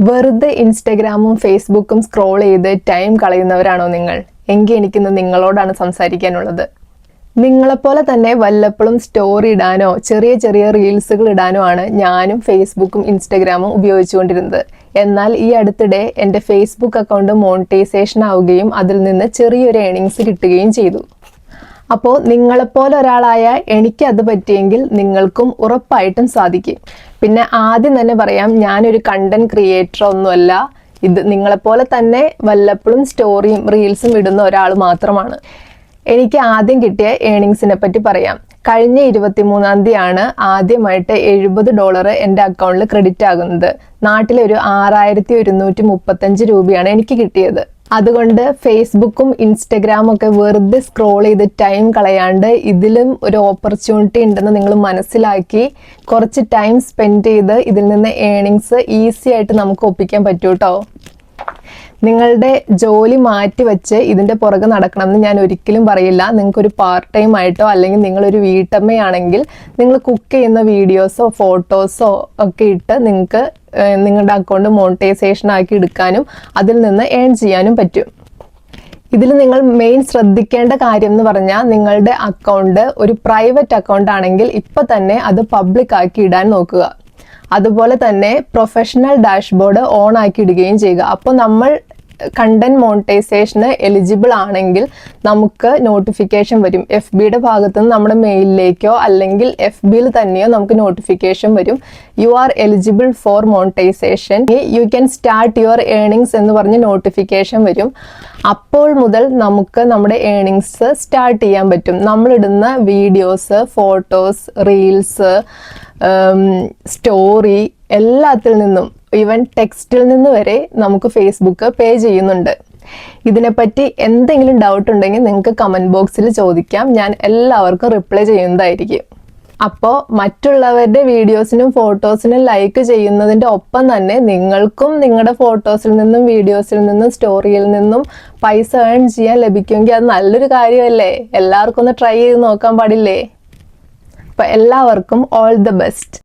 വെറുതെ ഇൻസ്റ്റഗ്രാമും ഫേസ്ബുക്കും സ്ക്രോൾ ചെയ്ത് ടൈം കളയുന്നവരാണോ നിങ്ങൾ? എങ്കിൽ എനിക്കിന്ന് നിങ്ങളോടാണ് സംസാരിക്കാനുള്ളത്. നിങ്ങളെപ്പോലെ തന്നെ വല്ലപ്പോഴും സ്റ്റോറി ഇടാനോ ചെറിയ ചെറിയ റീൽസുകൾ ഇടാനോ ആണ് ഞാനും ഫേസ്ബുക്കും ഇൻസ്റ്റഗ്രാമും ഉപയോഗിച്ചുകൊണ്ടിരുന്നത്. എന്നാൽ ഈ അടുത്തിടെ എൻ്റെ ഫേസ്ബുക്ക് അക്കൗണ്ട് മോണിറ്റൈസേഷൻ ആവുകയും അതിൽ നിന്ന് ചെറിയൊരു ഏണിങ്സ് കിട്ടുകയും ചെയ്തു. അപ്പോൾ നിങ്ങളെപ്പോലെ ഒരാളായ എനിക്ക് അത് പറ്റിയെങ്കിൽ നിങ്ങൾക്കും ഉറപ്പായിട്ടും സാധിക്കും. പിന്നെ ആദ്യം തന്നെ പറയാം, ഞാനൊരു കണ്ടന്റ് ക്രിയേറ്റർ ഒന്നുമല്ല. ഇത് നിങ്ങളെപ്പോലെ തന്നെ വല്ലപ്പോഴും സ്റ്റോറിയും റീൽസും ഇടുന്ന ഒരാൾ മാത്രമാണ്. എനിക്ക് ആദ്യം കിട്ടിയ ഏണിങ്സിനെ പറ്റി പറയാം. കഴിഞ്ഞ 23-ാം തീയതിയാണ് ആദ്യമായിട്ട് $70 എൻ്റെ അക്കൗണ്ടിൽ ക്രെഡിറ്റ് ആകുന്നത്. നാട്ടിലെ ഒരു 6135 രൂപയാണ് എനിക്ക് കിട്ടിയത്. അതുകൊണ്ട് ഫേസ്ബുക്കും ഇൻസ്റ്റഗ്രാമും ഒക്കെ വെറുതെ സ്ക്രോൾ ചെയ്ത് ടൈം കളയാണ്ട് ഇതിലും ഒരു ഓപ്പർച്യൂണിറ്റി ഉണ്ടെന്ന് നിങ്ങൾ മനസ്സിലാക്കി കുറച്ച് ടൈം സ്പെൻഡ് ചെയ്ത് ഇതിൽ നിന്ന് ഏണിങ്സ് ഈസി ആയിട്ട് നമുക്ക് ഒപ്പിക്കാൻ പറ്റൂ കേട്ടോ. നിങ്ങളുടെ ജോലി മാറ്റി വെച്ച് ഇതിൻ്റെ പുറകെ നടക്കണമെന്ന് ഞാൻ ഒരിക്കലും പറയില്ല. നിങ്ങൾക്കൊരു പാർട്ട് ടൈം ആയിട്ടോ അല്ലെങ്കിൽ നിങ്ങളൊരു വീട്ടമ്മയാണെങ്കിൽ നിങ്ങൾ കുക്ക് ചെയ്യുന്ന വീഡിയോസോ ഫോട്ടോസോ ഒക്കെ ഇട്ട് നിങ്ങൾക്ക് നിങ്ങളുടെ അക്കൗണ്ട് മോണിറ്റൈസേഷൻ ആക്കി എടുക്കാനും അതിൽ നിന്ന് ഏൺ ചെയ്യാനും പറ്റും. ഇതിൽ നിങ്ങൾ മെയിൻ ശ്രദ്ധിക്കേണ്ട കാര്യം എന്ന് പറഞ്ഞാൽ, നിങ്ങളുടെ അക്കൗണ്ട് ഒരു പ്രൈവറ്റ് അക്കൗണ്ട് ആണെങ്കിൽ ഇപ്പം തന്നെ അത് പബ്ലിക് ആക്കി ഇടാൻ നോക്കുക. അതുപോലെ തന്നെ പ്രൊഫഷണൽ ഡാഷ്ബോർഡ് ഓൺ ആക്കി ഇടുകയും ചെയ്യുക. അപ്പോൾ നമ്മൾ കണ്ടന്റ് മോണിറ്റൈസേഷന് എലിജിബിൾ ആണെങ്കിൽ നമുക്ക് നോട്ടിഫിക്കേഷൻ വരും. FBയുടെ ഭാഗത്തുനിന്ന് നമ്മുടെ മെയിലിലേക്കോ അല്ലെങ്കിൽ FBയിൽ തന്നെയോ നമുക്ക് നോട്ടിഫിക്കേഷൻ വരും. You are eligible for monetisation, you can start your earnings എന്ന് പറഞ്ഞ് നോട്ടിഫിക്കേഷൻ വരും. അപ്പോൾ മുതൽ നമുക്ക് നമ്മുടെ ഏണിങ്സ് സ്റ്റാർട്ട് ചെയ്യാൻ പറ്റും. നമ്മളിടുന്ന വീഡിയോസ്, ഫോട്ടോസ്, റീൽസ്, സ്റ്റോറി എല്ലാത്തിൽ നിന്നും, ഈവൻ ടെക്സ്റ്റിൽ നിന്ന് വരെ നമുക്ക് ഫേസ്ബുക്ക് പേ ചെയ്യുന്നുണ്ട്. ഇതിനെപ്പറ്റി എന്തെങ്കിലും ഡൗട്ട് ഉണ്ടെങ്കിൽ നിങ്ങൾക്ക് കമൻറ്റ് ബോക്സിൽ ചോദിക്കാം. ഞാൻ എല്ലാവർക്കും റിപ്ലൈ ചെയ്യുന്നതായിരിക്കും. അപ്പോൾ മറ്റുള്ളവരുടെ വീഡിയോസിനും ഫോട്ടോസിനും ലൈക്ക് ചെയ്യുന്നതിൻ്റെ ഒപ്പം തന്നെ നിങ്ങൾക്കും നിങ്ങളുടെ ഫോട്ടോസിൽ നിന്നും വീഡിയോസിൽ നിന്നും സ്റ്റോറിയിൽ നിന്നും പൈസ ഏൺ ചെയ്യാൻ ലഭിക്കുമെങ്കിൽ അത് നല്ലൊരു കാര്യമല്ലേ? എല്ലാവർക്കും ഒന്ന് ട്രൈ ചെയ്ത് നോക്കാൻ പാടില്ലേ? അപ്പോൾ എല്ലാവർക്കും ഓൾ ദ ബെസ്റ്റ്.